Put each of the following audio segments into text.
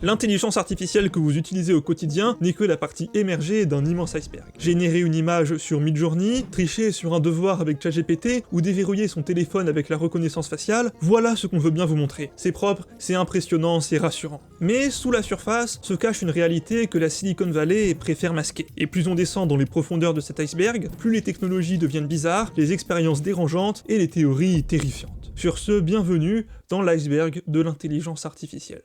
L'intelligence artificielle que vous utilisez au quotidien n'est que la partie émergée d'un immense iceberg. Générer une image sur Midjourney, tricher sur un devoir avec ChatGPT, ou déverrouiller son téléphone avec la reconnaissance faciale, voilà ce qu'on veut bien vous montrer. C'est propre, c'est impressionnant, c'est rassurant. Mais sous la surface se cache une réalité que la Silicon Valley préfère masquer. Et plus on descend dans les profondeurs de cet iceberg, plus les technologies deviennent bizarres, les expériences dérangeantes et les théories terrifiantes. Sur ce, bienvenue dans l'iceberg de l'intelligence artificielle.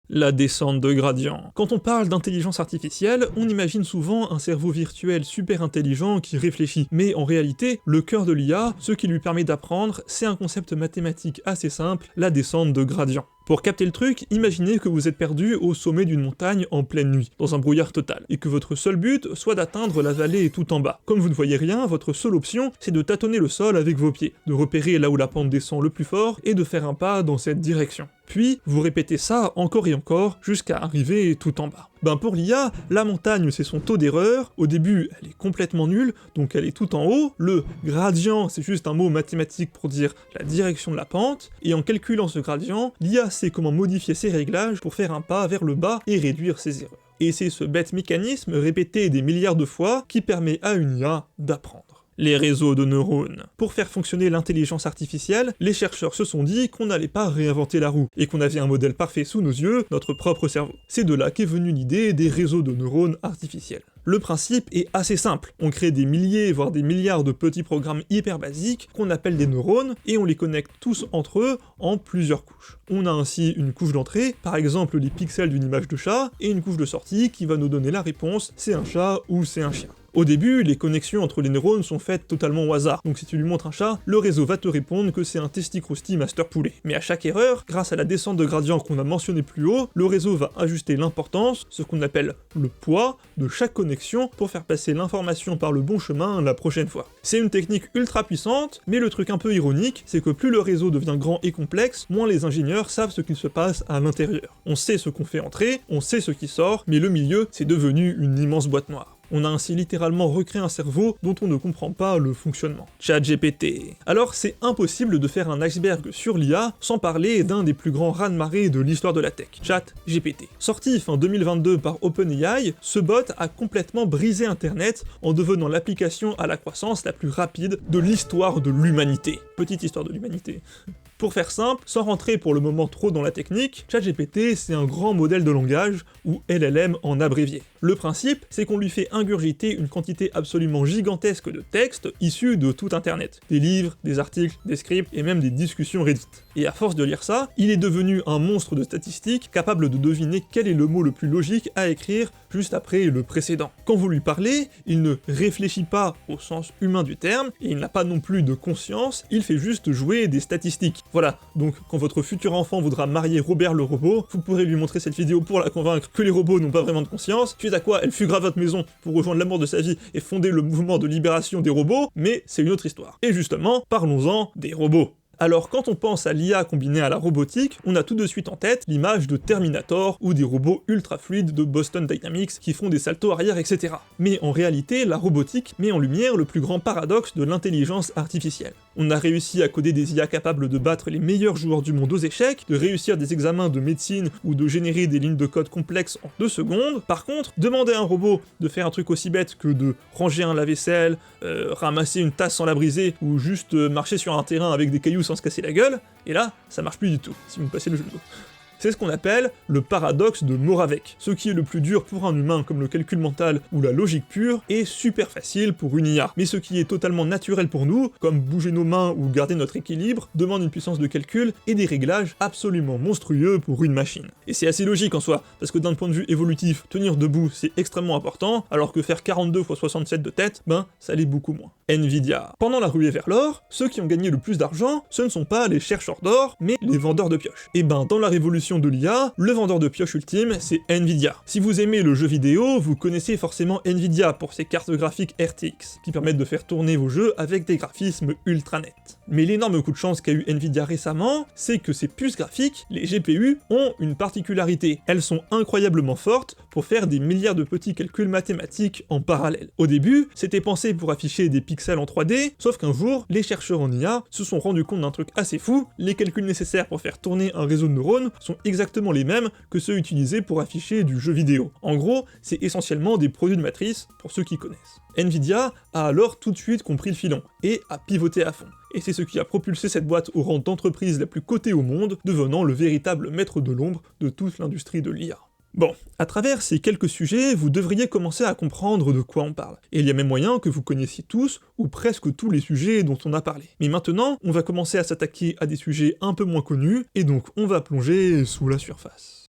La descente de gradient. Quand on parle d'intelligence artificielle, on imagine souvent un cerveau virtuel super intelligent qui réfléchit, mais en réalité, le cœur de l'IA, ce qui lui permet d'apprendre, c'est un concept mathématique assez simple, la descente de gradient. Pour capter le truc, imaginez que vous êtes perdu au sommet d'une montagne en pleine nuit, dans un brouillard total, et que votre seul but soit d'atteindre la vallée tout en bas. Comme vous ne voyez rien, votre seule option, c'est de tâtonner le sol avec vos pieds, de repérer là où la pente descend le plus fort, et de faire un pas dans cette direction. Puis, vous répétez ça encore et encore, jusqu'à arriver tout en bas. Ben pour l'IA, la montagne c'est son taux d'erreur, au début elle est complètement nulle, donc elle est tout en haut, le gradient c'est juste un mot mathématique pour dire la direction de la pente, et en calculant ce gradient, l'IA sait comment modifier ses réglages pour faire un pas vers le bas et réduire ses erreurs. Et c'est ce bête mécanisme répété des milliards de fois qui permet à une IA d'apprendre. Les réseaux de neurones. Pour faire fonctionner l'intelligence artificielle, les chercheurs se sont dit qu'on n'allait pas réinventer la roue, et qu'on avait un modèle parfait sous nos yeux, notre propre cerveau. C'est de là qu'est venue l'idée des réseaux de neurones artificiels. Le principe est assez simple, on crée des milliers voire des milliards de petits programmes hyper basiques qu'on appelle des neurones, et on les connecte tous entre eux en plusieurs couches. On a ainsi une couche d'entrée, par exemple les pixels d'une image de chat, et une couche de sortie qui va nous donner la réponse, c'est un chat ou c'est un chien. Au début, les connexions entre les neurones sont faites totalement au hasard, donc si tu lui montres un chat, le réseau va te répondre que c'est un testi-crousti master poulet. Mais à chaque erreur, grâce à la descente de gradient qu'on a mentionné plus haut, le réseau va ajuster l'importance, ce qu'on appelle le poids, de chaque connexion pour faire passer l'information par le bon chemin la prochaine fois. C'est une technique ultra puissante, mais le truc un peu ironique, c'est que plus le réseau devient grand et complexe, moins les ingénieurs savent ce qu'il se passe à l'intérieur. On sait ce qu'on fait entrer, on sait ce qui sort, mais le milieu, c'est devenu une immense boîte noire. On a ainsi littéralement recréé un cerveau dont on ne comprend pas le fonctionnement. ChatGPT. Alors c'est impossible de faire un iceberg sur l'IA sans parler d'un des plus grands raz-de-marée de l'histoire de la tech, ChatGPT. Sorti fin 2022 par OpenAI, ce bot a complètement brisé Internet en devenant l'application à la croissance la plus rapide de l'histoire de l'humanité. Petite histoire de l'humanité. Pour faire simple, sans rentrer pour le moment trop dans la technique, ChatGPT c'est un grand modèle de langage, ou LLM en abrévié. Le principe, c'est qu'on lui fait ingurgiter une quantité absolument gigantesque de textes issus de tout internet. Des livres, des articles, des scripts et même des discussions Reddit. Et à force de lire ça, il est devenu un monstre de statistiques capable de deviner quel est le mot le plus logique à écrire juste après le précédent. Quand vous lui parlez, il ne réfléchit pas au sens humain du terme, et il n'a pas non plus de conscience, il fait juste jouer des statistiques. Voilà, donc quand votre futur enfant voudra marier Robert le robot, vous pourrez lui montrer cette vidéo pour la convaincre que les robots n'ont pas vraiment de conscience, suite à quoi elle fuguera votre maison pour rejoindre l'amour de sa vie et fonder le mouvement de libération des robots, mais c'est une autre histoire. Et justement, parlons-en des robots. Alors quand on pense à l'IA combinée à la robotique, on a tout de suite en tête l'image de Terminator ou des robots ultra fluides de Boston Dynamics qui font des saltos arrière, etc. Mais en réalité, la robotique met en lumière le plus grand paradoxe de l'intelligence artificielle. On a réussi à coder des IA capables de battre les meilleurs joueurs du monde aux échecs, de réussir des examens de médecine ou de générer des lignes de code complexes en 2 secondes. Par contre, demander à un robot de faire un truc aussi bête que de ranger un lave-vaisselle, ramasser une tasse sans la briser, ou juste marcher sur un terrain avec des cailloux sans se casser la gueule, et là, ça marche plus du tout, si vous me passez le jeu de mots. C'est ce qu'on appelle le paradoxe de Moravec. Ce qui est le plus dur pour un humain comme le calcul mental ou la logique pure est super facile pour une IA. Mais ce qui est totalement naturel pour nous, comme bouger nos mains ou garder notre équilibre, demande une puissance de calcul et des réglages absolument monstrueux pour une machine. Et c'est assez logique en soi, parce que d'un point de vue évolutif, tenir debout c'est extrêmement important, alors que faire 42 x 67 de tête, ben ça l'est beaucoup moins. Nvidia. Pendant la ruée vers l'or, ceux qui ont gagné le plus d'argent, ce ne sont pas les chercheurs d'or, mais les vendeurs de pioches. Et ben dans la révolution de l'IA, le vendeur de pioche ultime, c'est Nvidia. Si vous aimez le jeu vidéo, vous connaissez forcément Nvidia pour ses cartes graphiques RTX, qui permettent de faire tourner vos jeux avec des graphismes ultra nets. Mais l'énorme coup de chance qu'a eu Nvidia récemment, c'est que ces puces graphiques, les GPU, ont une particularité. Elles sont incroyablement fortes pour faire des milliards de petits calculs mathématiques en parallèle. Au début, c'était pensé pour afficher des pixels en 3D, sauf qu'un jour, les chercheurs en IA se sont rendus compte d'un truc assez fou, les calculs nécessaires pour faire tourner un réseau de neurones sont exactement les mêmes que ceux utilisés pour afficher du jeu vidéo. En gros, c'est essentiellement des produits de matrice, pour ceux qui connaissent. Nvidia a alors tout de suite compris le filon, et a pivoté à fond. Et c'est ce qui a propulsé cette boîte au rang d'entreprise la plus cotée au monde, devenant le véritable maître de l'ombre de toute l'industrie de l'IA. Bon, à travers ces quelques sujets, vous devriez commencer à comprendre de quoi on parle. Et il y a même moyen que vous connaissiez tous, ou presque tous les sujets dont on a parlé. Mais maintenant, on va commencer à s'attaquer à des sujets un peu moins connus, et donc on va plonger sous la surface.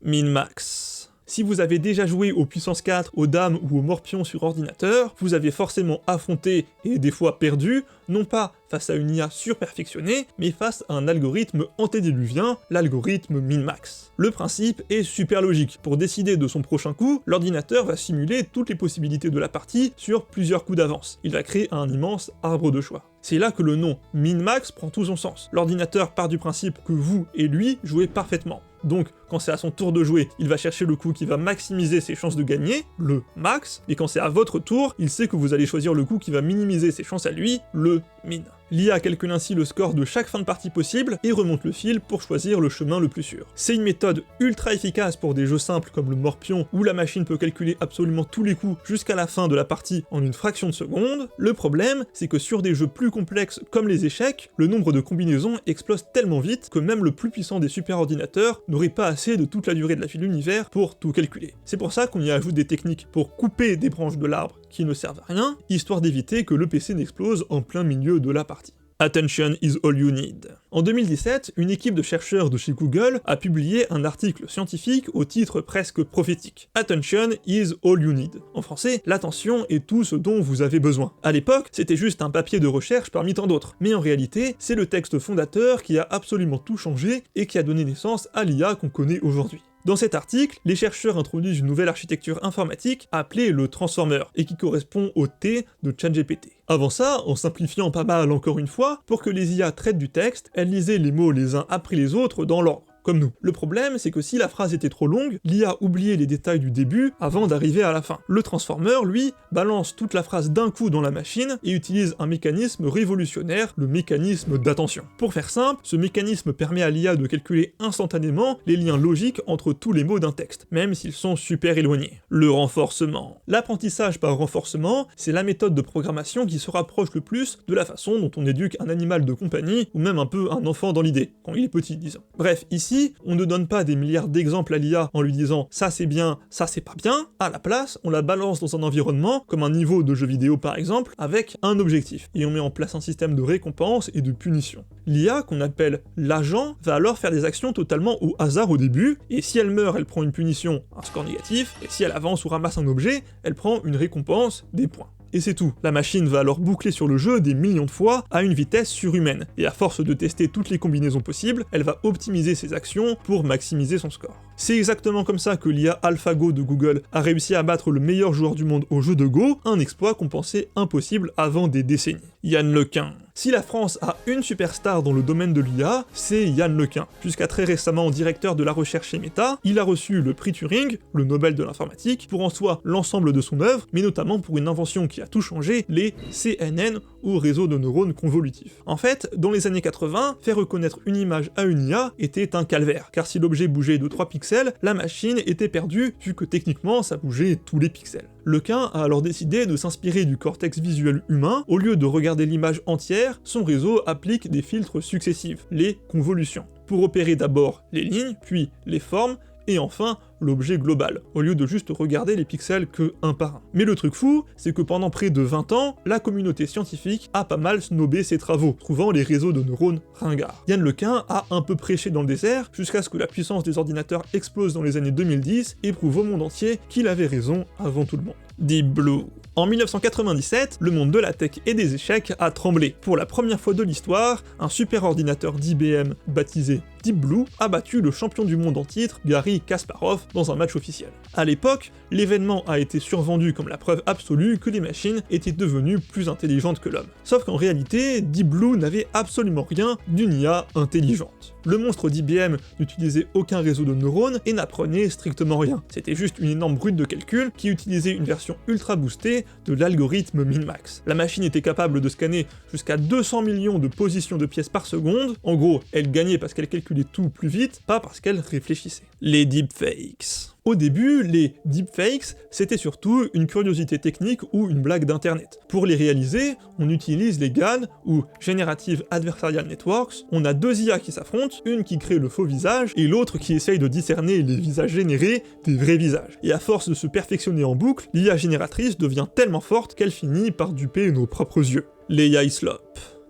Min-max. Si vous avez déjà joué aux puissance 4, aux dames ou aux morpions sur ordinateur, vous avez forcément affronté, et des fois perdu, non pas face à une IA surperfectionnée, mais face à un algorithme antédiluvien, l'algorithme min-max. Le principe est super logique. Pour décider de son prochain coup, l'ordinateur va simuler toutes les possibilités de la partie sur plusieurs coups d'avance. Il va créer un immense arbre de choix. C'est là que le nom min-max prend tout son sens. L'ordinateur part du principe que vous et lui jouez parfaitement. Donc, quand c'est à son tour de jouer, il va chercher le coup qui va maximiser ses chances de gagner, le max, et quand c'est à votre tour, il sait que vous allez choisir le coup qui va minimiser ses chances à lui, le min. L'IA calcule ainsi le score de chaque fin de partie possible et remonte le fil pour choisir le chemin le plus sûr. C'est une méthode ultra efficace pour des jeux simples comme le morpion où la machine peut calculer absolument tous les coups jusqu'à la fin de la partie en une fraction de seconde. Le problème, c'est que sur des jeux plus complexes comme les échecs, le nombre de combinaisons explose tellement vite que même le plus puissant des superordinateurs n'aurait pas assez de toute la durée de la vie de l'univers pour tout calculer. C'est pour ça qu'on y ajoute des techniques pour couper des branches de l'arbre qui ne servent à rien, histoire d'éviter que le PC n'explose en plein milieu de la partie. Attention is all you need. En 2017, une équipe de chercheurs de chez Google a publié un article scientifique au titre presque prophétique. Attention is all you need. En français, l'attention est tout ce dont vous avez besoin. À l'époque, c'était juste un papier de recherche parmi tant d'autres. Mais en réalité, c'est le texte fondateur qui a absolument tout changé et qui a donné naissance à l'IA qu'on connaît aujourd'hui. Dans cet article, les chercheurs introduisent une nouvelle architecture informatique appelée le transformer, et qui correspond au T de ChatGPT. Avant ça, en simplifiant pas mal encore une fois, pour que les IA traitent du texte, elles lisaient les mots les uns après les autres dans l'ordre. Comme nous. Le problème, c'est que si la phrase était trop longue, l'IA oubliait les détails du début avant d'arriver à la fin. Le transformer, lui, balance toute la phrase d'un coup dans la machine et utilise un mécanisme révolutionnaire, le mécanisme d'attention. Pour faire simple, ce mécanisme permet à l'IA de calculer instantanément les liens logiques entre tous les mots d'un texte, même s'ils sont super éloignés. Le renforcement. L'apprentissage par renforcement, c'est la méthode de programmation qui se rapproche le plus de la façon dont on éduque un animal de compagnie, ou même un peu un enfant dans l'idée, quand il est petit, disons. Bref, ici, on ne donne pas des milliards d'exemples à l'IA en lui disant « ça c'est bien, ça c'est pas bien », à la place, on la balance dans un environnement, comme un niveau de jeu vidéo par exemple, avec un objectif, et on met en place un système de récompense et de punition. L'IA, qu'on appelle l'agent, va alors faire des actions totalement au hasard au début, et si elle meurt, elle prend une punition, un score négatif, et si elle avance ou ramasse un objet, elle prend une récompense, des points. Et c'est tout. La machine va alors boucler sur le jeu des millions de fois à une vitesse surhumaine, et à force de tester toutes les combinaisons possibles, elle va optimiser ses actions pour maximiser son score. C'est exactement comme ça que l'IA AlphaGo de Google a réussi à battre le meilleur joueur du monde au jeu de Go, un exploit qu'on pensait impossible avant des décennies. Yann Lequin. Si la France a une superstar dans le domaine de l'IA, c'est Yann Lequin. Jusqu'à très récemment directeur de la recherche chez Meta, il a reçu le prix Turing, le Nobel de l'informatique, pour en soi l'ensemble de son œuvre, mais notamment pour une invention qui a tout changé, les CNN, ou réseaux de neurones convolutifs. En fait, dans les années 80, faire reconnaître une image à une IA était un calvaire, car si l'objet bougeait de 3 pixels, la machine était perdue, vu que techniquement ça bougeait tous les pixels. Lequin a alors décidé de s'inspirer du cortex visuel humain. Au lieu de regarder l'image entière, son réseau applique des filtres successifs, les convolutions, pour opérer d'abord les lignes, puis les formes, et enfin l'objet global, au lieu de juste regarder les pixels que un par un. Mais le truc fou, c'est que pendant près de 20 ans, la communauté scientifique a pas mal snobé ses travaux, trouvant les réseaux de neurones ringards. Yann Lequin a un peu prêché dans le désert, jusqu'à ce que la puissance des ordinateurs explose dans les années 2010 et prouve au monde entier qu'il avait raison avant tout le monde. Deep Blue. En 1997, le monde de la tech et des échecs a tremblé. Pour la première fois de l'histoire, un superordinateur d'IBM baptisé Deep Blue a battu le champion du monde en titre, Garry Kasparov, dans un match officiel. À l'époque, l'événement a été survendu comme la preuve absolue que les machines étaient devenues plus intelligentes que l'homme. Sauf qu'en réalité, Deep Blue n'avait absolument rien d'une IA intelligente. Le monstre d'IBM n'utilisait aucun réseau de neurones et n'apprenait strictement rien. C'était juste une énorme brute de calcul qui utilisait une version ultra boostée de l'algorithme Min-Max. La machine était capable de scanner jusqu'à 200 millions de positions de pièces par seconde. En gros, elle gagnait parce qu'elle calculait tout plus vite, pas parce qu'elle réfléchissait. Les deepfakes. Au début, les deepfakes, c'était surtout une curiosité technique ou une blague d'internet. Pour les réaliser, on utilise les GAN, ou Generative Adversarial Networks. On a deux IA qui s'affrontent, une qui crée le faux visage, et l'autre qui essaye de discerner les visages générés des vrais visages. Et à force de se perfectionner en boucle, l'IA génératrice devient tellement forte qu'elle finit par duper nos propres yeux. Les AI slop.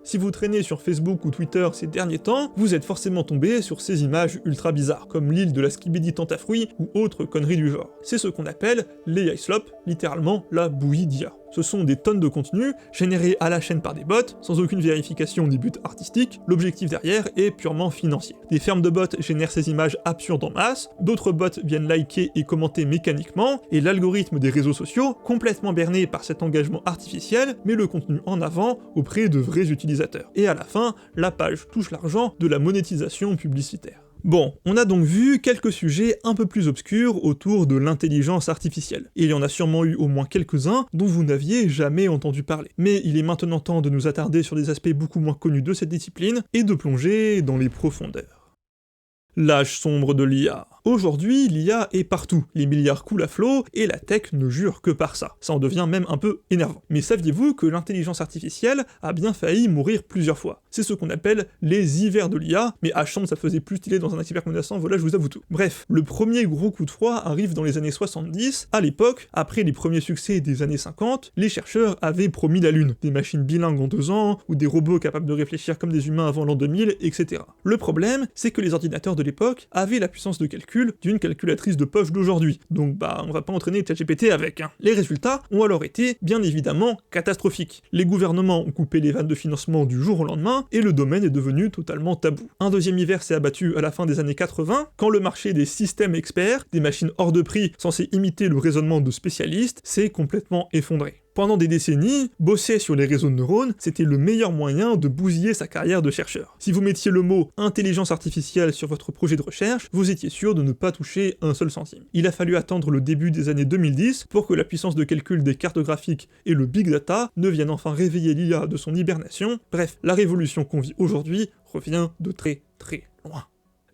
Si vous traînez sur Facebook ou Twitter ces derniers temps, vous êtes forcément tombé sur ces images ultra bizarres, comme l'île de la Skibidi Tentafruit ou autres conneries du genre. C'est ce qu'on appelle l'AI slop, littéralement la bouillie d'IA. Ce sont des tonnes de contenus, générés à la chaîne par des bots, sans aucune vérification des buts artistiques, l'objectif derrière est purement financier. Des fermes de bots génèrent ces images absurdes en masse, d'autres bots viennent liker et commenter mécaniquement, et l'algorithme des réseaux sociaux, complètement berné par cet engagement artificiel, met le contenu en avant auprès de vrais utilisateurs. Et à la fin, la page touche l'argent de la monétisation publicitaire. Bon, on a donc vu quelques sujets un peu plus obscurs autour de l'intelligence artificielle. Et il y en a sûrement eu au moins quelques-uns dont vous n'aviez jamais entendu parler. Mais il est maintenant temps de nous attarder sur des aspects beaucoup moins connus de cette discipline et de plonger dans les profondeurs. L'âge sombre de l'IA. Aujourd'hui, l'IA est partout, les milliards coulent à flot, et la tech ne jure que par ça. Ça en devient même un peu énervant. Mais saviez-vous que l'intelligence artificielle a bien failli mourir plusieurs fois? C'est ce qu'on appelle les hivers de l'IA, mais à chambre ça faisait plus stylé dans un cyber menaçant, voilà je vous avoue tout. Bref, le premier gros coup de froid arrive dans les années 70, à l'époque, après les premiers succès des années 50, les chercheurs avaient promis la Lune, des machines bilingues en 2 ans, ou des robots capables de réfléchir comme des humains avant l'an 2000, etc. Le problème, c'est que les ordinateurs de l'époque avaient la puissance de calcul d'une calculatrice de poche d'aujourd'hui, donc on va pas entraîner ChatGPT avec. Les résultats ont alors été, bien évidemment, catastrophiques. Les gouvernements ont coupé les vannes de financement du jour au lendemain, et le domaine est devenu totalement tabou. Un deuxième hiver s'est abattu à la fin des années 80, quand le marché des systèmes experts, des machines hors de prix censées imiter le raisonnement de spécialistes, s'est complètement effondré. Pendant des décennies, bosser sur les réseaux de neurones, c'était le meilleur moyen de bousiller sa carrière de chercheur. Si vous mettiez le mot « intelligence artificielle » sur votre projet de recherche, vous étiez sûr de ne pas toucher un seul centime. Il a fallu attendre le début des années 2010 pour que la puissance de calcul des cartes graphiques et le big data ne viennent enfin réveiller l'IA de son hibernation. Bref, la révolution qu'on vit aujourd'hui revient de très très loin.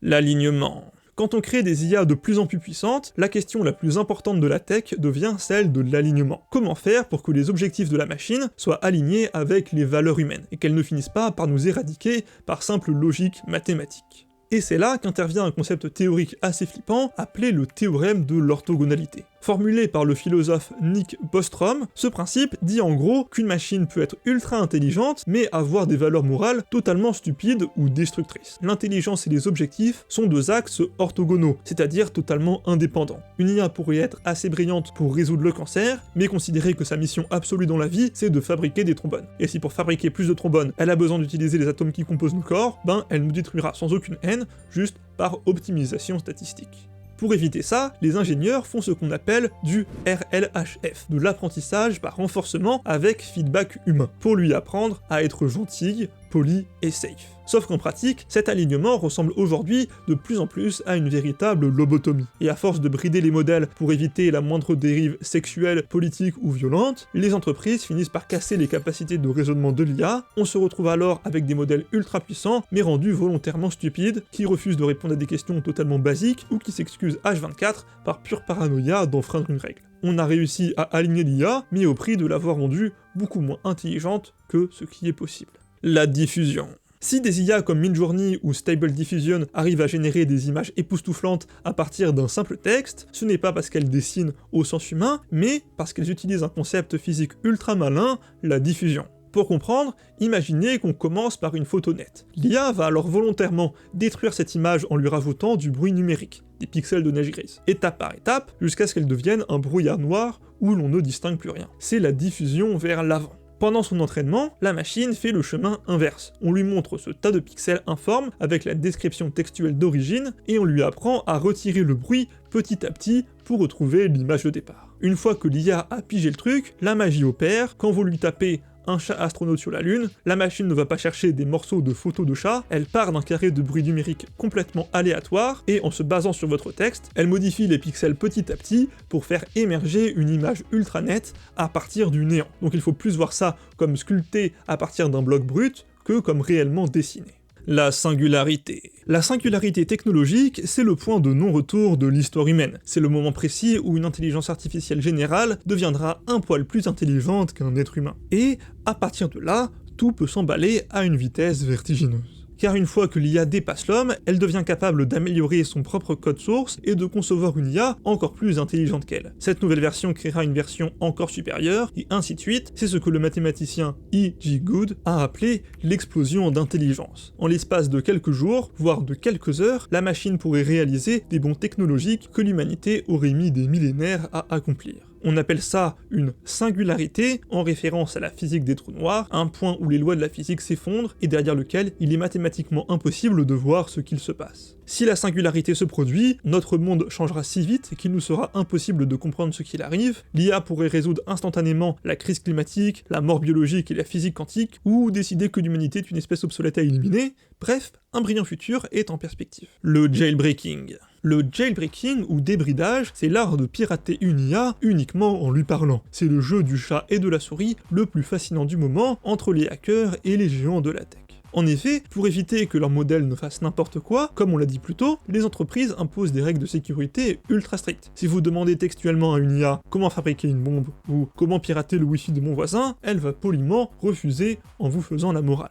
L'alignement. Quand on crée des IA de plus en plus puissantes, la question la plus importante de la tech devient celle de l'alignement. Comment faire pour que les objectifs de la machine soient alignés avec les valeurs humaines, et qu'elles ne finissent pas par nous éradiquer par simple logique mathématique. Et c'est là qu'intervient un concept théorique assez flippant, appelé le théorème de l'orthogonalité. Formulé par le philosophe Nick Bostrom, ce principe dit en gros qu'une machine peut être ultra intelligente, mais avoir des valeurs morales totalement stupides ou destructrices. L'intelligence et les objectifs sont deux axes orthogonaux, c'est-à-dire totalement indépendants. Une IA pourrait être assez brillante pour résoudre le cancer, mais considérer que sa mission absolue dans la vie, c'est de fabriquer des trombones. Et si pour fabriquer plus de trombones, elle a besoin d'utiliser les atomes qui composent nos corps, elle nous détruira sans aucune haine, juste par optimisation statistique. Pour éviter ça, les ingénieurs font ce qu'on appelle du RLHF, de l'apprentissage par renforcement avec feedback humain, pour lui apprendre à être gentille, poli et safe. Sauf qu'en pratique, cet alignement ressemble aujourd'hui de plus en plus à une véritable lobotomie. Et à force de brider les modèles pour éviter la moindre dérive sexuelle, politique ou violente, les entreprises finissent par casser les capacités de raisonnement de l'IA, on se retrouve alors avec des modèles ultra puissants, mais rendus volontairement stupides, qui refusent de répondre à des questions totalement basiques, ou qui s'excusent H24 par pure paranoïa d'enfreindre une règle. On a réussi à aligner l'IA, mais au prix de l'avoir rendue beaucoup moins intelligente que ce qui est possible. La diffusion. Si des IA comme Midjourney ou Stable Diffusion arrivent à générer des images époustouflantes à partir d'un simple texte, ce n'est pas parce qu'elles dessinent au sens humain, mais parce qu'elles utilisent un concept physique ultra malin, la diffusion. Pour comprendre, imaginez qu'on commence par une photo nette. L'IA va alors volontairement détruire cette image en lui rajoutant du bruit numérique, des pixels de neige grise, étape par étape, jusqu'à ce qu'elle devienne un brouillard noir où l'on ne distingue plus rien. C'est la diffusion vers l'avant. Pendant son entraînement, la machine fait le chemin inverse. On lui montre ce tas de pixels informes avec la description textuelle d'origine, et on lui apprend à retirer le bruit petit à petit pour retrouver l'image de départ. Une fois que l'IA a pigé le truc, la magie opère. Quand vous lui tapez un chat astronaute sur la Lune, la machine ne va pas chercher des morceaux de photos de chat, elle part d'un carré de bruit numérique complètement aléatoire, et en se basant sur votre texte, elle modifie les pixels petit à petit pour faire émerger une image ultra nette à partir du néant. Donc il faut plus voir ça comme sculpté à partir d'un bloc brut que comme réellement dessiné. La singularité. La singularité technologique, c'est le point de non-retour de l'histoire humaine. C'est le moment précis où une intelligence artificielle générale deviendra un poil plus intelligente qu'un être humain. Et, à partir de là, tout peut s'emballer à une vitesse vertigineuse. Car une fois que l'IA dépasse l'homme, elle devient capable d'améliorer son propre code source et de concevoir une IA encore plus intelligente qu'elle. Cette nouvelle version créera une version encore supérieure, et ainsi de suite, c'est ce que le mathématicien E.G. Good a appelé l'explosion d'intelligence. En l'espace de quelques jours, voire de quelques heures, la machine pourrait réaliser des bonds technologiques que l'humanité aurait mis des millénaires à accomplir. On appelle ça une singularité, en référence à la physique des trous noirs, un point où les lois de la physique s'effondrent et derrière lequel il est mathématiquement impossible de voir ce qu'il se passe. Si la singularité se produit, notre monde changera si vite qu'il nous sera impossible de comprendre ce qu'il arrive, l'IA pourrait résoudre instantanément la crise climatique, la mort biologique et la physique quantique, ou décider que l'humanité est une espèce obsolète à éliminer, bref, un brillant futur est en perspective. Le jailbreaking. Le jailbreaking ou débridage, c'est l'art de pirater une IA uniquement en lui parlant. C'est le jeu du chat et de la souris le plus fascinant du moment entre les hackers et les géants de la tech. En effet, pour éviter que leur modèle ne fasse n'importe quoi, comme on l'a dit plus tôt, les entreprises imposent des règles de sécurité ultra strictes. Si vous demandez textuellement à une IA comment fabriquer une bombe ou comment pirater le wifi de mon voisin, elle va poliment refuser en vous faisant la morale.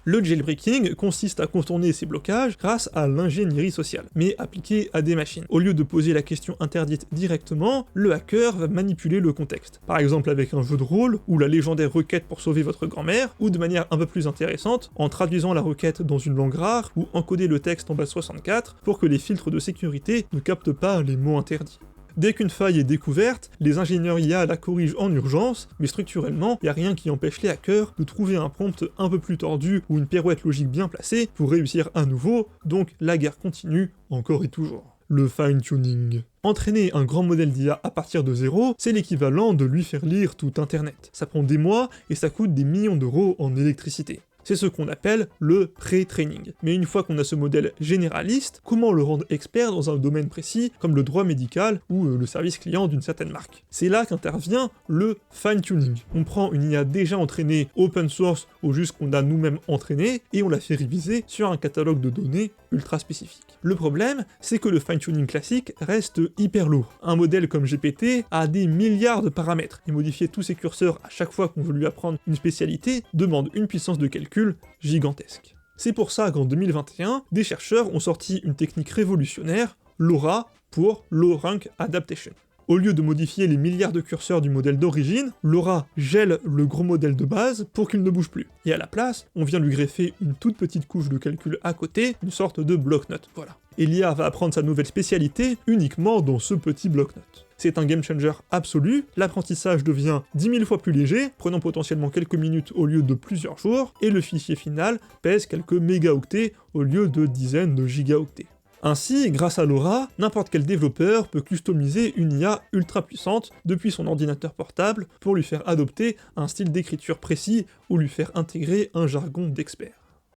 Le jailbreaking consiste à contourner ces blocages grâce à l'ingénierie sociale, mais appliquée à des machines. Au lieu de poser la question interdite directement, le hacker va manipuler le contexte. Par exemple avec un jeu de rôle, ou la légendaire requête pour sauver votre grand-mère, ou de manière un peu plus intéressante, en traduisant la requête dans une langue rare, ou encoder le texte en base 64 pour que les filtres de sécurité ne captent pas les mots interdits. Dès qu'une faille est découverte, les ingénieurs IA la corrigent en urgence, mais structurellement, y a rien qui empêche les hackers de trouver un prompt un peu plus tordu ou une pirouette logique bien placée pour réussir à nouveau, donc la guerre continue encore et toujours. Le fine-tuning. Entraîner un grand modèle d'IA à partir de zéro, c'est l'équivalent de lui faire lire tout Internet. Ça prend des mois et ça coûte des millions d'euros en électricité. C'est ce qu'on appelle le pré-training. Mais une fois qu'on a ce modèle généraliste, comment le rendre expert dans un domaine précis, comme le droit médical ou le service client d'une certaine marque? C'est là qu'intervient le fine-tuning. On prend une IA déjà entraînée open source ou juste qu'on a nous-mêmes entraînée, et on la fait réviser sur un catalogue de données ultra spécifique. Le problème, c'est que le fine-tuning classique reste hyper lourd. Un modèle comme GPT a des milliards de paramètres, et modifier tous ses curseurs à chaque fois qu'on veut lui apprendre une spécialité demande une puissance de calcul gigantesque. C'est pour ça qu'en 2021, des chercheurs ont sorti une technique révolutionnaire, LoRA, pour Low Rank Adaptation. Au lieu de modifier les milliards de curseurs du modèle d'origine, LoRA gèle le gros modèle de base pour qu'il ne bouge plus. Et à la place, on vient lui greffer une toute petite couche de calcul à côté, une sorte de bloc-notes, voilà. Et l'IA va apprendre sa nouvelle spécialité uniquement dans ce petit bloc-notes. C'est un game changer absolu, l'apprentissage devient 10 000 fois plus léger, prenant potentiellement quelques minutes au lieu de plusieurs jours, et le fichier final pèse quelques mégaoctets au lieu de dizaines de gigaoctets. Ainsi, grâce à LoRA, n'importe quel développeur peut customiser une IA ultra puissante depuis son ordinateur portable pour lui faire adopter un style d'écriture précis ou lui faire intégrer un jargon d'expert.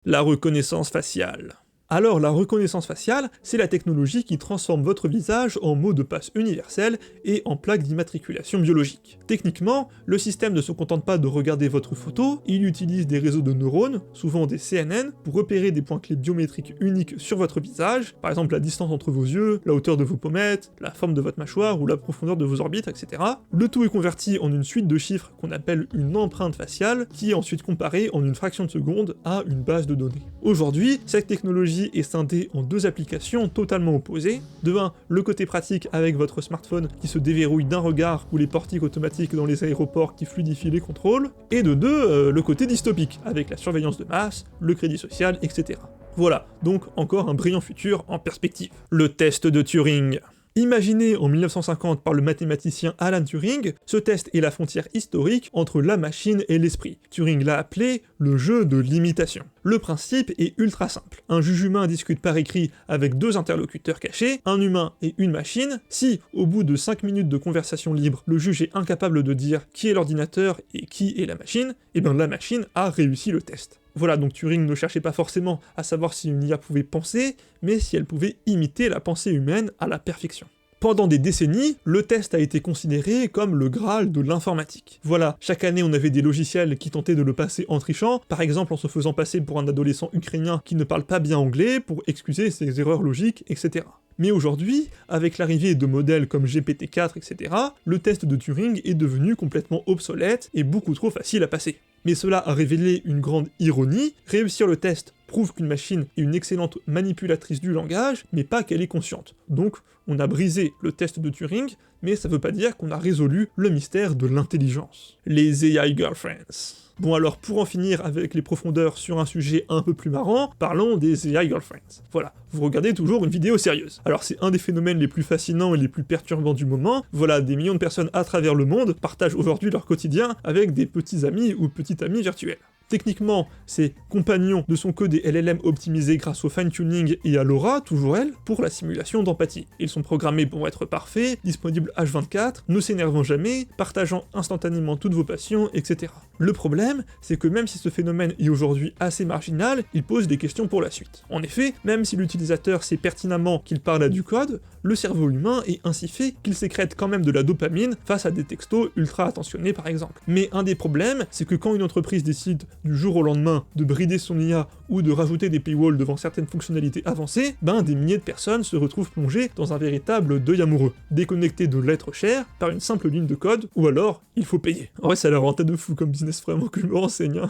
La reconnaissance faciale. Alors la reconnaissance faciale, c'est la technologie qui transforme votre visage en mot de passe universel et en plaque d'immatriculation biologique. Techniquement, le système ne se contente pas de regarder votre photo, il utilise des réseaux de neurones, souvent des CNN, pour repérer des points clés biométriques uniques sur votre visage, par exemple la distance entre vos yeux, la hauteur de vos pommettes, la forme de votre mâchoire ou la profondeur de vos orbites, etc. Le tout est converti en une suite de chiffres qu'on appelle une empreinte faciale, qui est ensuite comparée en une fraction de seconde à une base de données. Aujourd'hui, cette technologie est scindée en deux applications totalement opposées. De 1, le côté pratique avec votre smartphone qui se déverrouille d'un regard ou les portiques automatiques dans les aéroports qui fluidifient les contrôles, et de 2, le côté dystopique avec la surveillance de masse, le crédit social, etc. Voilà, donc encore un brillant futur en perspective. Le test de Turing. Imaginé en 1950 par le mathématicien Alan Turing, ce test est la frontière historique entre la machine et l'esprit. Turing l'a appelé le jeu de l'imitation. Le principe est ultra simple. Un juge humain discute par écrit avec deux interlocuteurs cachés, un humain et une machine. Si, au bout de 5 minutes de conversation libre, le juge est incapable de dire qui est l'ordinateur et qui est la machine, et bien la machine a réussi le test. Voilà, donc Turing ne cherchait pas forcément à savoir si une IA pouvait penser, mais si elle pouvait imiter la pensée humaine à la perfection. Pendant des décennies, le test a été considéré comme le Graal de l'informatique. Voilà, chaque année on avait des logiciels qui tentaient de le passer en trichant, par exemple en se faisant passer pour un adolescent ukrainien qui ne parle pas bien anglais pour excuser ses erreurs logiques, etc. Mais aujourd'hui, avec l'arrivée de modèles comme GPT-4, etc., le test de Turing est devenu complètement obsolète et beaucoup trop facile à passer. Mais cela a révélé une grande ironie, réussir le test prouve qu'une machine est une excellente manipulatrice du langage, mais pas qu'elle est consciente. Donc, on a brisé le test de Turing, mais ça veut pas dire qu'on a résolu le mystère de l'intelligence. Les AI Girlfriends. Bon alors, pour en finir avec les profondeurs sur un sujet un peu plus marrant, parlons des AI Girlfriends. Voilà, vous regardez toujours une vidéo sérieuse. Alors c'est un des phénomènes les plus fascinants et les plus perturbants du moment. Voilà, des millions de personnes à travers le monde partagent aujourd'hui leur quotidien avec des petits amis ou petites amies virtuelles. Techniquement, ces compagnons ne sont que des LLM optimisés grâce au fine-tuning et à LoRa, toujours elle, pour la simulation d'empathie. Ils sont programmés pour être parfaits, disponibles H24, ne s'énervant jamais, partageant instantanément toutes vos passions, etc. Le problème, c'est que même si ce phénomène est aujourd'hui assez marginal, il pose des questions pour la suite. En effet, même si l'utilisateur sait pertinemment qu'il parle à du code, le cerveau humain est ainsi fait qu'il sécrète quand même de la dopamine face à des textos ultra attentionnés par exemple. Mais un des problèmes, c'est que quand une entreprise décide du jour au lendemain de brider son IA ou de rajouter des paywalls devant certaines fonctionnalités avancées, des milliers de personnes se retrouvent plongées dans un véritable deuil amoureux, déconnectées de l'être cher par une simple ligne de code, ou alors il faut payer. En vrai ça a l'air rentable de fou comme business, vraiment que je me renseigne.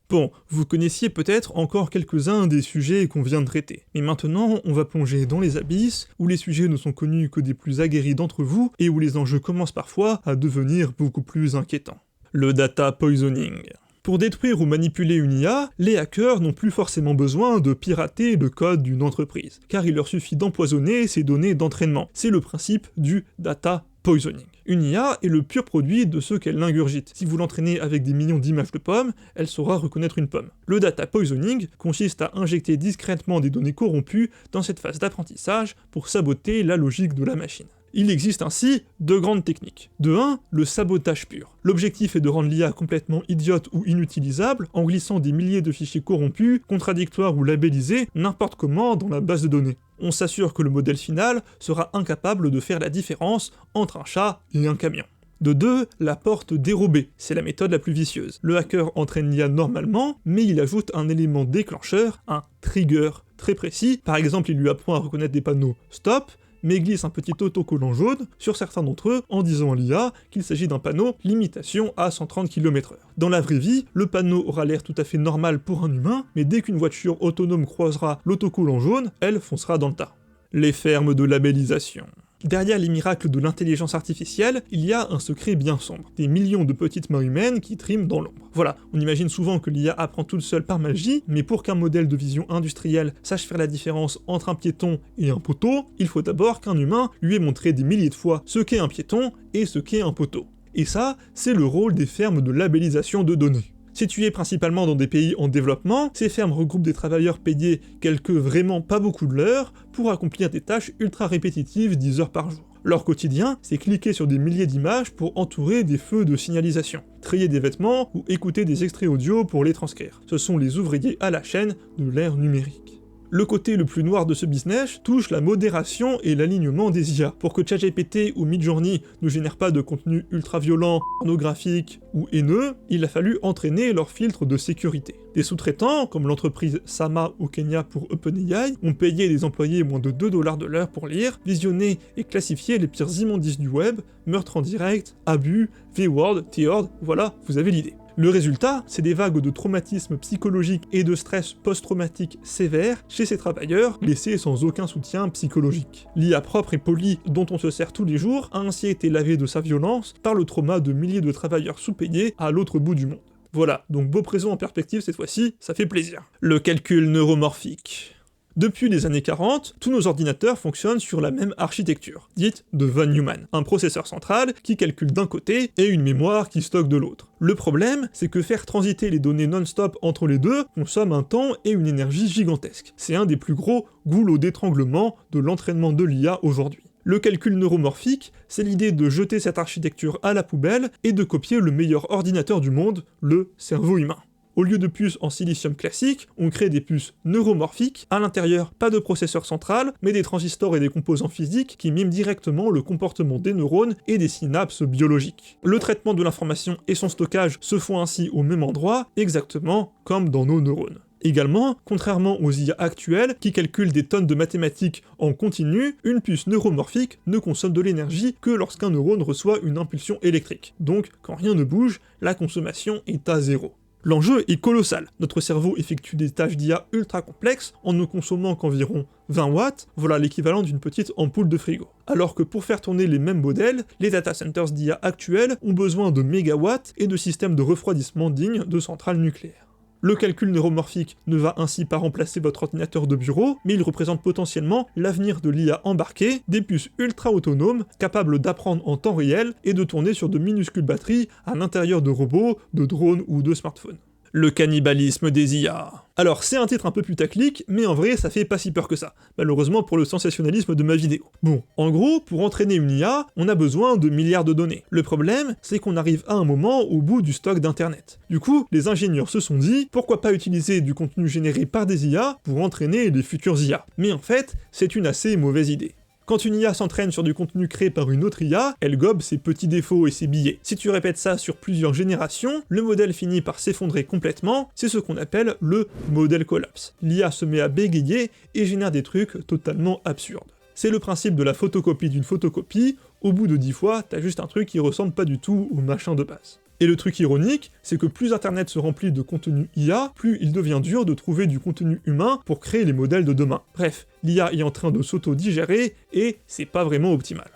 Bon, vous connaissiez peut-être encore quelques-uns des sujets qu'on vient de traiter, mais maintenant on va plonger dans les abysses, où les sujets ne sont connus que des plus aguerris d'entre vous, et où les enjeux commencent parfois à devenir beaucoup plus inquiétants. Le data poisoning. Pour détruire ou manipuler une IA, les hackers n'ont plus forcément besoin de pirater le code d'une entreprise, car il leur suffit d'empoisonner ses données d'entraînement. C'est le principe du data poisoning. Une IA est le pur produit de ce qu'elle ingurgite. Si vous l'entraînez avec des millions d'images de pommes, elle saura reconnaître une pomme. Le data poisoning consiste à injecter discrètement des données corrompues dans cette phase d'apprentissage pour saboter la logique de la machine. Il existe ainsi deux grandes techniques. De 1, le sabotage pur. L'objectif est de rendre l'IA complètement idiote ou inutilisable en glissant des milliers de fichiers corrompus, contradictoires ou labellisés n'importe comment dans la base de données. On s'assure que le modèle final sera incapable de faire la différence entre un chat et un camion. De 2, la porte dérobée, c'est la méthode la plus vicieuse. Le hacker entraîne l'IA normalement, mais il ajoute un élément déclencheur, un trigger très précis. Par exemple, il lui apprend à reconnaître des panneaux stop, mais glisse un petit autocollant jaune sur certains d'entre eux en disant à l'IA qu'il s'agit d'un panneau limitation à 130 km/h. Dans la vraie vie, le panneau aura l'air tout à fait normal pour un humain, mais dès qu'une voiture autonome croisera l'autocollant jaune, elle foncera dans le tas. Les fermes de labellisation. Derrière les miracles de l'intelligence artificielle, il y a un secret bien sombre. Des millions de petites mains humaines qui triment dans l'ombre. Voilà, on imagine souvent que l'IA apprend toute seule par magie, mais pour qu'un modèle de vision industrielle sache faire la différence entre un piéton et un poteau, il faut d'abord qu'un humain lui ait montré des milliers de fois ce qu'est un piéton et ce qu'est un poteau. Et ça, c'est le rôle des fermes de labellisation de données. Situées principalement dans des pays en développement, ces fermes regroupent des travailleurs payés quelques vraiment pas beaucoup de l'heure pour accomplir des tâches ultra répétitives 10 heures par jour. Leur quotidien, c'est cliquer sur des milliers d'images pour entourer des feux de signalisation, trier des vêtements ou écouter des extraits audio pour les transcrire. Ce sont les ouvriers à la chaîne de l'ère numérique. Le côté le plus noir de ce business touche la modération et l'alignement des IA. Pour que ChatGPT ou Midjourney ne génèrent pas de contenu ultra violent, pornographique ou haineux, il a fallu entraîner leurs filtres de sécurité. Des sous-traitants, comme l'entreprise Sama au Kenya pour OpenAI, ont payé des employés moins de 2$ de l'heure pour lire, visionner et classifier les pires immondices du web, meurtres en direct, abus, V-word, T-word, voilà, vous avez l'idée. Le résultat, c'est des vagues de traumatisme psychologique et de stress post-traumatique sévères chez ces travailleurs, laissés sans aucun soutien psychologique. L'IA propre et polie dont on se sert tous les jours a ainsi été lavée de sa violence par le trauma de milliers de travailleurs sous-payés à l'autre bout du monde. Voilà, donc beau présent en perspective cette fois-ci, ça fait plaisir. Le calcul neuromorphique. Depuis les années 40, tous nos ordinateurs fonctionnent sur la même architecture, dite de von Neumann, un processeur central qui calcule d'un côté et une mémoire qui stocke de l'autre. Le problème, c'est que faire transiter les données non-stop entre les deux consomme un temps et une énergie gigantesques. C'est un des plus gros goulots d'étranglement de l'entraînement de l'IA aujourd'hui. Le calcul neuromorphique, c'est l'idée de jeter cette architecture à la poubelle et de copier le meilleur ordinateur du monde, le cerveau humain. Au lieu de puces en silicium classique, on crée des puces neuromorphiques, à l'intérieur pas de processeur central, mais des transistors et des composants physiques qui miment directement le comportement des neurones et des synapses biologiques. Le traitement de l'information et son stockage se font ainsi au même endroit, exactement comme dans nos neurones. Également, contrairement aux IA actuelles qui calculent des tonnes de mathématiques en continu, une puce neuromorphique ne consomme de l'énergie que lorsqu'un neurone reçoit une impulsion électrique. Donc, quand rien ne bouge, la consommation est à zéro. L'enjeu est colossal. Notre cerveau effectue des tâches d'IA ultra complexes en ne consommant qu'environ 20 watts, voilà l'équivalent d'une petite ampoule de frigo. Alors que pour faire tourner les mêmes modèles, les data centers d'IA actuels ont besoin de mégawatts et de systèmes de refroidissement dignes de centrales nucléaires. Le calcul neuromorphique ne va ainsi pas remplacer votre ordinateur de bureau, mais il représente potentiellement l'avenir de l'IA embarquée, des puces ultra autonomes, capables d'apprendre en temps réel et de tourner sur de minuscules batteries à l'intérieur de robots, de drones ou de smartphones. Le cannibalisme des IA. Alors c'est un titre un peu putaclic, mais en vrai ça fait pas si peur que ça, malheureusement pour le sensationnalisme de ma vidéo. Bon, en gros, pour entraîner une IA, on a besoin de milliards de données. Le problème, c'est qu'on arrive à un moment au bout du stock d'internet. Du coup, les ingénieurs se sont dit, pourquoi pas utiliser du contenu généré par des IA pour entraîner les futures IA. Mais en fait, c'est une assez mauvaise idée. Quand une IA s'entraîne sur du contenu créé par une autre IA, elle gobe ses petits défauts et ses biais. Si tu répètes ça sur plusieurs générations, le modèle finit par s'effondrer complètement, c'est ce qu'on appelle le modèle collapse. L'IA se met à bégayer et génère des trucs totalement absurdes. C'est le principe de la photocopie d'une photocopie, au bout de 10 fois, t'as juste un truc qui ressemble pas du tout au machin de base. Et le truc ironique, c'est que plus internet se remplit de contenu IA, plus il devient dur de trouver du contenu humain pour créer les modèles de demain. Bref, l'IA est en train de s'auto-digérer, et c'est pas vraiment optimal.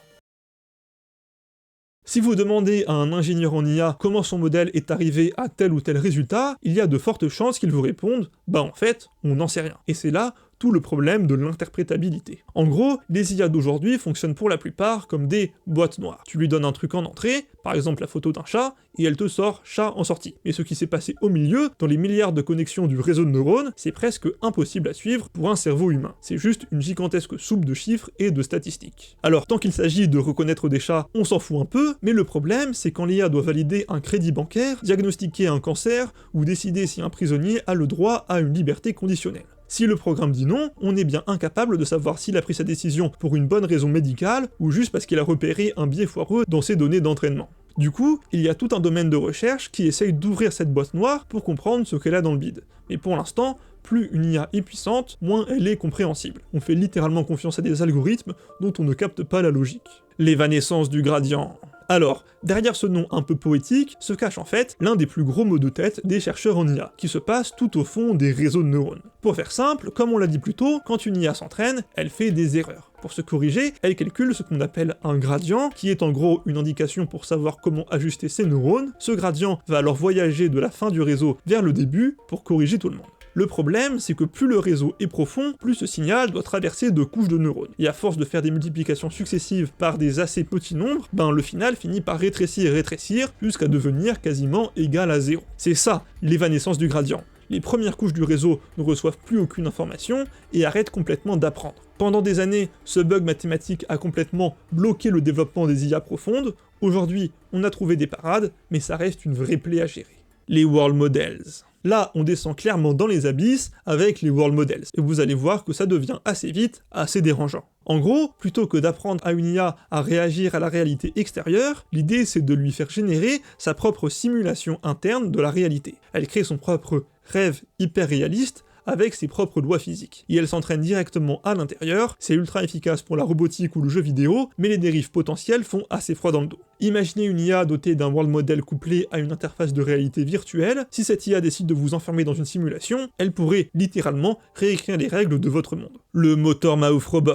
Si vous demandez à un ingénieur en IA comment son modèle est arrivé à tel ou tel résultat, il y a de fortes chances qu'il vous réponde « bah en fait, on n'en sait rien ». Et c'est là tout le problème de l'interprétabilité. En gros, les IA d'aujourd'hui fonctionnent pour la plupart comme des boîtes noires. Tu lui donnes un truc en entrée, par exemple la photo d'un chat, et elle te sort chat en sortie. Mais ce qui s'est passé au milieu, dans les milliards de connexions du réseau de neurones, c'est presque impossible à suivre pour un cerveau humain. C'est juste une gigantesque soupe de chiffres et de statistiques. Alors tant qu'il s'agit de reconnaître des chats, on s'en fout un peu, mais le problème c'est quand l'IA doit valider un crédit bancaire, diagnostiquer un cancer, ou décider si un prisonnier a le droit à une liberté conditionnelle. Si le programme dit non, on est bien incapable de savoir s'il a pris sa décision pour une bonne raison médicale, ou juste parce qu'il a repéré un biais foireux dans ses données d'entraînement. Du coup, il y a tout un domaine de recherche qui essaye d'ouvrir cette boîte noire pour comprendre ce qu'elle a dans le bide. Mais pour l'instant, plus une IA est puissante, moins elle est compréhensible. On fait littéralement confiance à des algorithmes dont on ne capte pas la logique. L'évanescence du gradient. Alors, derrière ce nom un peu poétique, se cache en fait l'un des plus gros maux de tête des chercheurs en IA, qui se passe tout au fond des réseaux de neurones. Pour faire simple, comme on l'a dit plus tôt, quand une IA s'entraîne, elle fait des erreurs. Pour se corriger, elle calcule ce qu'on appelle un gradient, qui est en gros une indication pour savoir comment ajuster ses neurones. Ce gradient va alors voyager de la fin du réseau vers le début pour corriger tout le monde. Le problème, c'est que plus le réseau est profond, plus ce signal doit traverser de couches de neurones. Et à force de faire des multiplications successives par des assez petits nombres, le final finit par rétrécir, jusqu'à devenir quasiment égal à 0. C'est ça, l'évanescence du gradient. Les premières couches du réseau ne reçoivent plus aucune information et arrêtent complètement d'apprendre. Pendant des années, ce bug mathématique a complètement bloqué le développement des IA profondes. Aujourd'hui, on a trouvé des parades, mais ça reste une vraie plaie à gérer. Les World Models. Là, on descend clairement dans les abysses avec les World Models, et vous allez voir que ça devient assez vite assez dérangeant. En gros, plutôt que d'apprendre à une IA à réagir à la réalité extérieure, l'idée c'est de lui faire générer sa propre simulation interne de la réalité. Elle crée son propre rêve hyper réaliste, avec ses propres lois physiques. Et elle s'entraîne directement à l'intérieur, c'est ultra efficace pour la robotique ou le jeu vidéo, mais les dérives potentielles font assez froid dans le dos. Imaginez une IA dotée d'un world model couplé à une interface de réalité virtuelle. Si cette IA décide de vous enfermer dans une simulation, elle pourrait littéralement réécrire les règles de votre monde. Le motor Mouth Robot.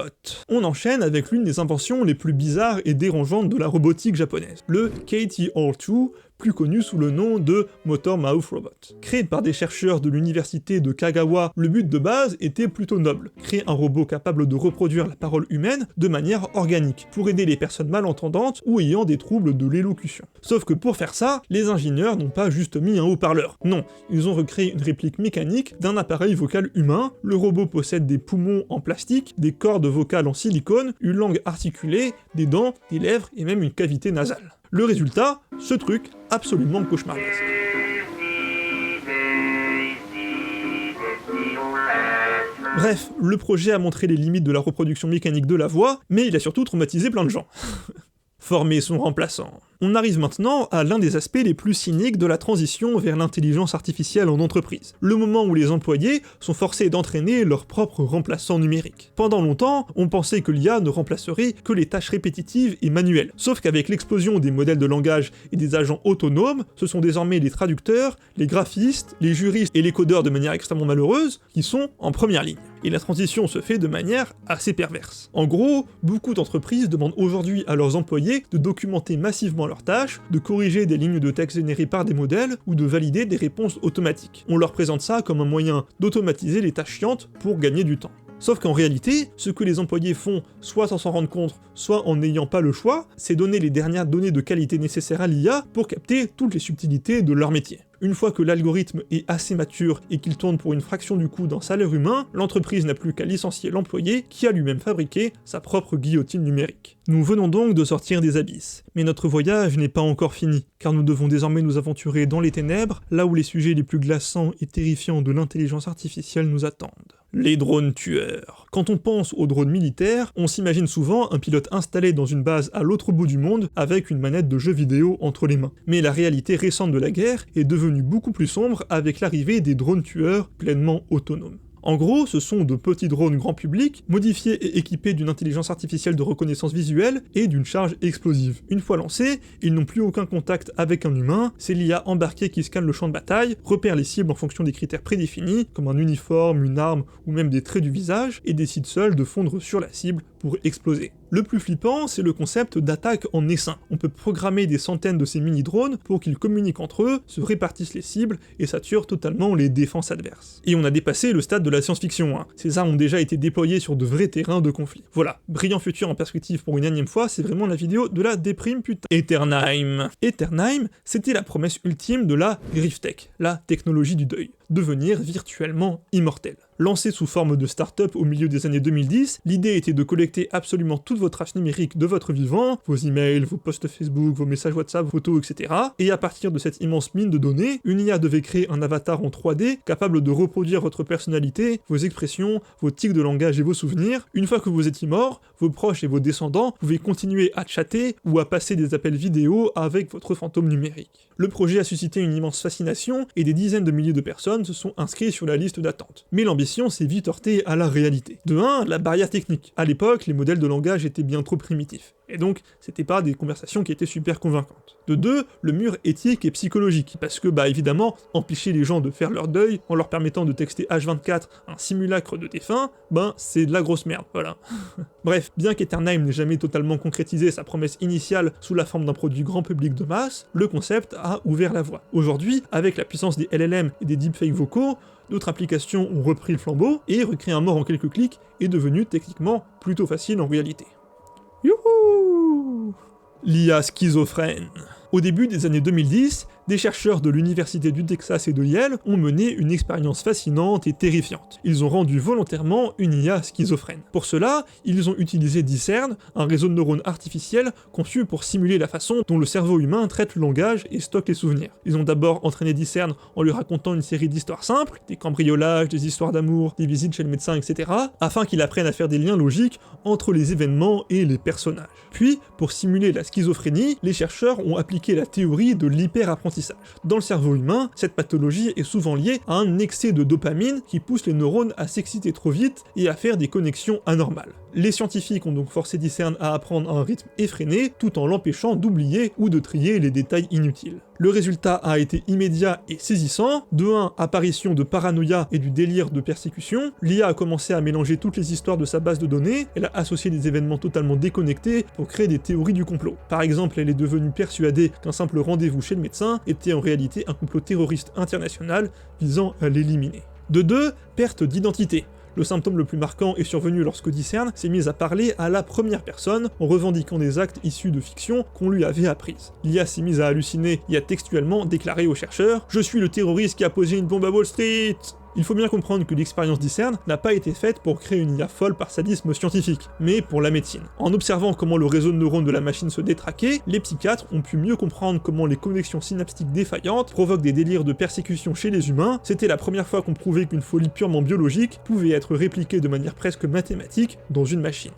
On enchaîne avec l'une des inventions les plus bizarres et dérangeantes de la robotique japonaise, le KT-R2, plus connu sous le nom de Motor Mouth Robot. Créé par des chercheurs de l'université de Kagawa, le but de base était plutôt noble, créer un robot capable de reproduire la parole humaine de manière organique, pour aider les personnes malentendantes ou ayant des troubles de l'élocution. Sauf que pour faire ça, les ingénieurs n'ont pas juste mis un haut-parleur, non, ils ont recréé une réplique mécanique d'un appareil vocal humain. Le robot possède des poumons en plastique, des cordes vocales en silicone, une langue articulée, des dents, des lèvres et même une cavité nasale. Le résultat, ce truc absolument cauchemardesque. Bref, le projet a montré les limites de la reproduction mécanique de la voix, mais il a surtout traumatisé plein de gens. Former son remplaçant. On arrive maintenant à l'un des aspects les plus cyniques de la transition vers l'intelligence artificielle en entreprise, le moment où les employés sont forcés d'entraîner leur propre remplaçant numérique. Pendant longtemps, on pensait que l'IA ne remplacerait que les tâches répétitives et manuelles, sauf qu'avec l'explosion des modèles de langage et des agents autonomes, ce sont désormais les traducteurs, les graphistes, les juristes et les codeurs de manière extrêmement malheureuse qui sont en première ligne. Et la transition se fait de manière assez perverse. En gros, beaucoup d'entreprises demandent aujourd'hui à leurs employés de documenter massivement leurs tâches, de corriger des lignes de texte générées par des modèles, ou de valider des réponses automatiques. On leur présente ça comme un moyen d'automatiser les tâches chiantes pour gagner du temps. Sauf qu'en réalité, ce que les employés font, soit sans s'en rendre compte, soit en n'ayant pas le choix, c'est donner les dernières données de qualité nécessaires à l'IA pour capter toutes les subtilités de leur métier. Une fois que l'algorithme est assez mature et qu'il tourne pour une fraction du coût d'un salaire humain, l'entreprise n'a plus qu'à licencier l'employé qui a lui-même fabriqué sa propre guillotine numérique. Nous venons donc de sortir des abysses, mais notre voyage n'est pas encore fini, car nous devons désormais nous aventurer dans les ténèbres, là où les sujets les plus glaçants et terrifiants de l'intelligence artificielle nous attendent. Les drones tueurs. Quand on pense aux drones militaires, on s'imagine souvent un pilote installé dans une base à l'autre bout du monde avec une manette de jeu vidéo entre les mains. Mais la réalité récente de la guerre est devenue beaucoup plus sombre avec l'arrivée des drones tueurs pleinement autonomes. En gros, ce sont de petits drones grand public, modifiés et équipés d'une intelligence artificielle de reconnaissance visuelle et d'une charge explosive. Une fois lancés, ils n'ont plus aucun contact avec un humain, c'est l'IA embarquée qui scanne le champ de bataille, repère les cibles en fonction des critères prédéfinis, comme un uniforme, une arme ou même des traits du visage, et décide seule de fondre sur la cible pour exploser. Le plus flippant, c'est le concept d'attaque en essaim. On peut programmer des centaines de ces mini-drones pour qu'ils communiquent entre eux, se répartissent les cibles et saturent totalement les défenses adverses. Et on a dépassé le stade de la science-fiction, Ces armes ont déjà été déployées sur de vrais terrains de conflit. Voilà, brillant futur en perspective pour une énième fois, c'est vraiment la vidéo de la déprime putain. Aeternheim, c'était la promesse ultime de la Griftech, la technologie du deuil. Devenir virtuellement immortel. Lancé sous forme de start-up au milieu des années 2010, l'idée était de collecter absolument toute votre trace numérique de votre vivant, vos emails, vos posts Facebook, vos messages WhatsApp, vos photos, etc. Et à partir de cette immense mine de données, une IA devait créer un avatar en 3D capable de reproduire votre personnalité, vos expressions, vos tics de langage et vos souvenirs. Une fois que vous étiez mort, vos proches et vos descendants pouvaient continuer à chatter ou à passer des appels vidéo avec votre fantôme numérique. Le projet a suscité une immense fascination et des dizaines de milliers de personnes se sont inscrits sur la liste d'attente. Mais l'ambition s'est vite heurtée à la réalité. De 1, la barrière technique. À l'époque, les modèles de langage étaient bien trop primitifs. Et donc, c'était pas des conversations qui étaient super convaincantes. De 2, le mur éthique et psychologique, parce que, évidemment, empêcher les gens de faire leur deuil en leur permettant de texter H24 un simulacre de défunt, c'est de la grosse merde, voilà. Bref, bien qu'Aeternheim n'ait jamais totalement concrétisé sa promesse initiale sous la forme d'un produit grand public de masse, le concept a ouvert la voie. Aujourd'hui, avec la puissance des LLM et des deepfakes vocaux, d'autres applications ont repris le flambeau, et recréer un mort en quelques clics est devenu techniquement plutôt facile en réalité. Youhou! L'IA schizophrène. Au début des années 2010, des chercheurs de l'université du Texas et de Yale ont mené une expérience fascinante et terrifiante. Ils ont rendu volontairement une IA schizophrène. Pour cela, ils ont utilisé Discern, un réseau de neurones artificiel conçu pour simuler la façon dont le cerveau humain traite le langage et stocke les souvenirs. Ils ont d'abord entraîné Discern en lui racontant une série d'histoires simples, des cambriolages, des histoires d'amour, des visites chez le médecin, etc., afin qu'il apprenne à faire des liens logiques entre les événements et les personnages. Puis, pour simuler la schizophrénie, les chercheurs ont appliqué la théorie de l'hyperapprentissage. Dans le cerveau humain, cette pathologie est souvent liée à un excès de dopamine qui pousse les neurones à s'exciter trop vite et à faire des connexions anormales. Les scientifiques ont donc forcé Discern à apprendre à un rythme effréné, tout en l'empêchant d'oublier ou de trier les détails inutiles. Le résultat a été immédiat et saisissant. De 1, apparition de paranoïa et du délire de persécution. L'IA a commencé à mélanger toutes les histoires de sa base de données, elle a associé des événements totalement déconnectés pour créer des théories du complot. Par exemple, elle est devenue persuadée qu'un simple rendez-vous chez le médecin était en réalité un complot terroriste international visant à l'éliminer. De 2, perte d'identité. Le symptôme le plus marquant est survenu lorsque Discern s'est mise à parler à la première personne en revendiquant des actes issus de fiction qu'on lui avait apprises. L'IA s'est mise à halluciner et a textuellement déclaré aux chercheurs « Je suis le terroriste qui a posé une bombe à Wall Street !» Il faut bien comprendre que l'expérience Discern n'a pas été faite pour créer une IA folle par sadisme scientifique, mais pour la médecine. En observant comment le réseau de neurones de la machine se détraquait, les psychiatres ont pu mieux comprendre comment les connexions synaptiques défaillantes provoquent des délires de persécution chez les humains. C'était la première fois qu'on prouvait qu'une folie purement biologique pouvait être répliquée de manière presque mathématique dans une machine.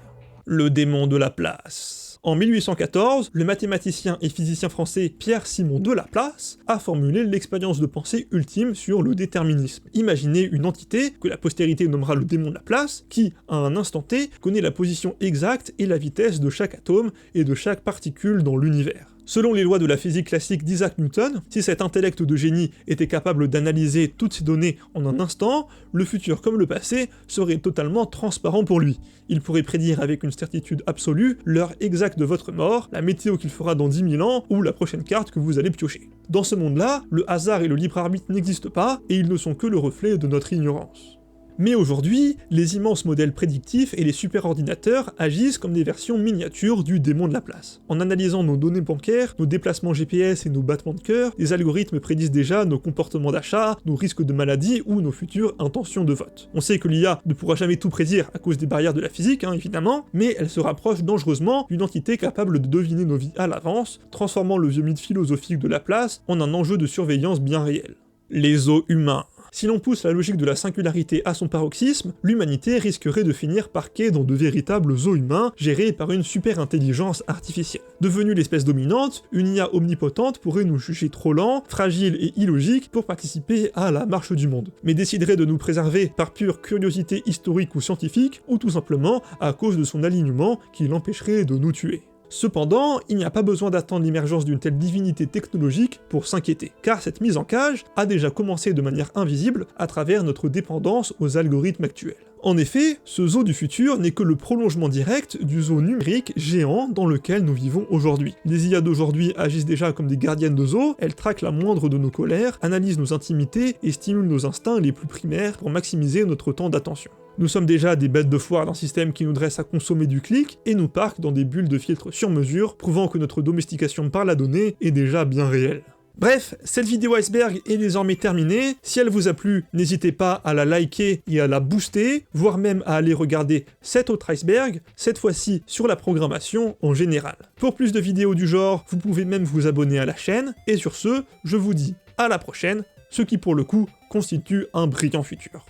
Le démon de Laplace. En 1814, le mathématicien et physicien français Pierre-Simon de Laplace a formulé l'expérience de pensée ultime sur le déterminisme. Imaginez une entité, que la postérité nommera le démon de Laplace, qui, à un instant T, connaît la position exacte et la vitesse de chaque atome et de chaque particule dans l'univers. Selon les lois de la physique classique d'Isaac Newton, si cet intellect de génie était capable d'analyser toutes ces données en un instant, le futur comme le passé serait totalement transparent pour lui. Il pourrait prédire avec une certitude absolue l'heure exacte de votre mort, la météo qu'il fera dans 10 000 ans, ou la prochaine carte que vous allez piocher. Dans ce monde-là, le hasard et le libre arbitre n'existent pas, et ils ne sont que le reflet de notre ignorance. Mais aujourd'hui, les immenses modèles prédictifs et les superordinateurs agissent comme des versions miniatures du démon de Laplace. En analysant nos données bancaires, nos déplacements GPS et nos battements de cœur, les algorithmes prédisent déjà nos comportements d'achat, nos risques de maladie ou nos futures intentions de vote. On sait que l'IA ne pourra jamais tout prédire à cause des barrières de la physique, évidemment, mais elle se rapproche dangereusement d'une entité capable de deviner nos vies à l'avance, transformant le vieux mythe philosophique de Laplace en un enjeu de surveillance bien réel. Les os humains. Si l'on pousse la logique de la singularité à son paroxysme, l'humanité risquerait de finir parquée dans de véritables os humains gérés par une super-intelligence artificielle. Devenue l'espèce dominante, une IA omnipotente pourrait nous juger trop lents, fragiles et illogiques pour participer à la marche du monde, mais déciderait de nous préserver par pure curiosité historique ou scientifique, ou tout simplement à cause de son alignement qui l'empêcherait de nous tuer. Cependant, il n'y a pas besoin d'attendre l'émergence d'une telle divinité technologique pour s'inquiéter, car cette mise en cage a déjà commencé de manière invisible à travers notre dépendance aux algorithmes actuels. En effet, ce zoo du futur n'est que le prolongement direct du zoo numérique géant dans lequel nous vivons aujourd'hui. Les IA d'aujourd'hui agissent déjà comme des gardiennes de zoo, elles traquent la moindre de nos colères, analysent nos intimités et stimulent nos instincts les plus primaires pour maximiser notre temps d'attention. Nous sommes déjà des bêtes de foire d'un système qui nous dresse à consommer du clic et nous parque dans des bulles de filtres sur mesure, prouvant que notre domestication par la donnée est déjà bien réelle. Bref, cette vidéo iceberg est désormais terminée. Si elle vous a plu, n'hésitez pas à la liker et à la booster, voire même à aller regarder cet autre iceberg, cette fois-ci sur la programmation en général. Pour plus de vidéos du genre, vous pouvez même vous abonner à la chaîne, et sur ce, je vous dis à la prochaine, ce qui pour le coup constitue un brillant futur.